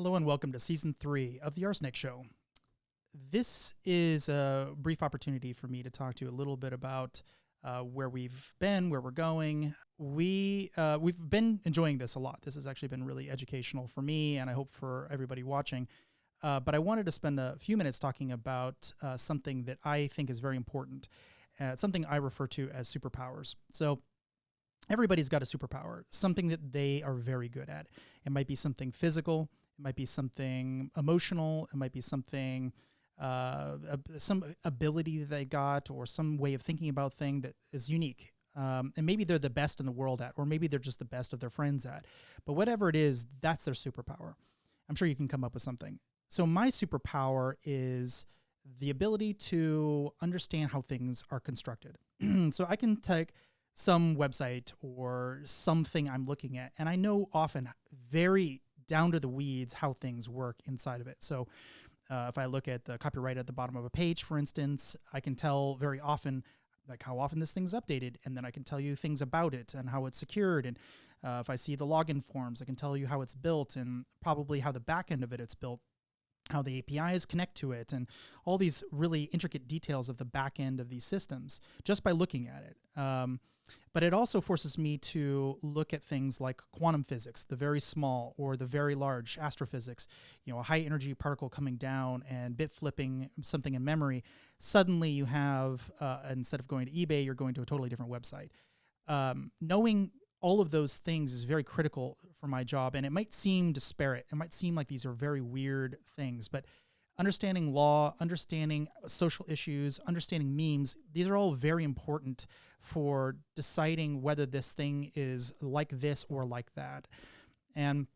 Hello and welcome to Season 3 of the RSnake Show. This is a brief opportunity for me to talk to you a little bit about where we've been, where we're going. We've been enjoying this a lot. This has actually been really educational for me, and I hope for everybody watching. But I wanted to spend a few minutes talking about something that I think is very important. Something I refer to as superpowers. So everybody's got a superpower, something that they are very good at. It might be something physical. It might be something emotional. It might be something, some ability that they got, or some way of thinking about thing that is unique. And maybe they're the best in the world at, or maybe they're just the best of their friends at. But whatever it is, that's their superpower. I'm sure you can come up with something. So my superpower is the ability to understand how things are constructed. So I can take some website or something I'm looking at, and I know often very down to the weeds how things work inside of it. So if I look at the copyright at the bottom of a page, for instance, I can tell very often like how often this thing's updated, and then I can tell you things about it and how it's secured. And if I see the login forms, I can tell you how it's built and probably how the back end of it's built, how the APIs connect to it, and all these really intricate details of the back end of these systems just by looking at it. But it also forces me to look at things like quantum physics, the very small or the very large, astrophysics, a high energy particle coming down and bit flipping something in memory. Suddenly you have, instead of going to eBay, you're going to a totally different website. Knowing all of those things is very critical for my job, and it might seem disparate. It might seem like these are very weird things, but understanding law, understanding social issues, understanding memes, these are all very important for deciding whether this thing is like this or like that. And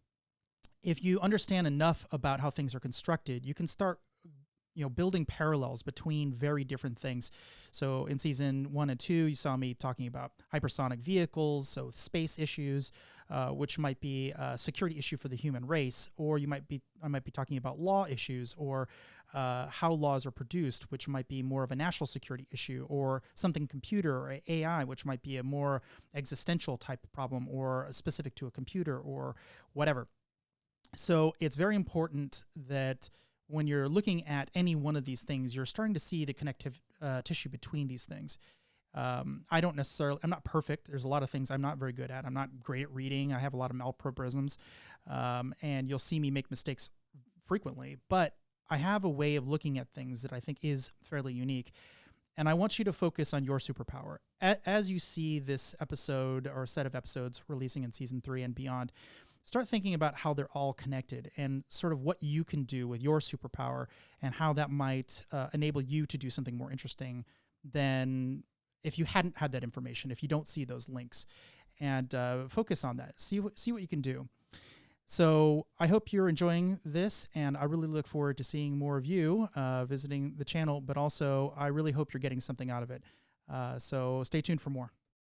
if you understand enough about how things are constructed, you can start building parallels between very different things. So in season 1 and 2, you saw me talking about hypersonic vehicles, so space issues, which might be a security issue for the human race, or I might be talking about law issues, or how laws are produced, which might be more of a national security issue, or something computer or AI, which might be a more existential type of problem, or specific to a computer or whatever. So it's very important that when you're looking at any one of these things, you're starting to see the connective tissue between these things. I'm not perfect. There's a lot of things I'm not very good at. I'm not great at reading. I have a lot of malapropisms, and you'll see me make mistakes frequently. But I have a way of looking at things that I think is fairly unique. And I want you to focus on your superpower. As you see this episode or set of episodes releasing in season 3 and beyond, start thinking about how they're all connected and sort of what you can do with your superpower and how that might enable you to do something more interesting than if you hadn't had that information, if you don't see those links. And focus on that. See what you can do. So I hope you're enjoying this, and I really look forward to seeing more of you visiting the channel, but also I really hope you're getting something out of it. So stay tuned for more.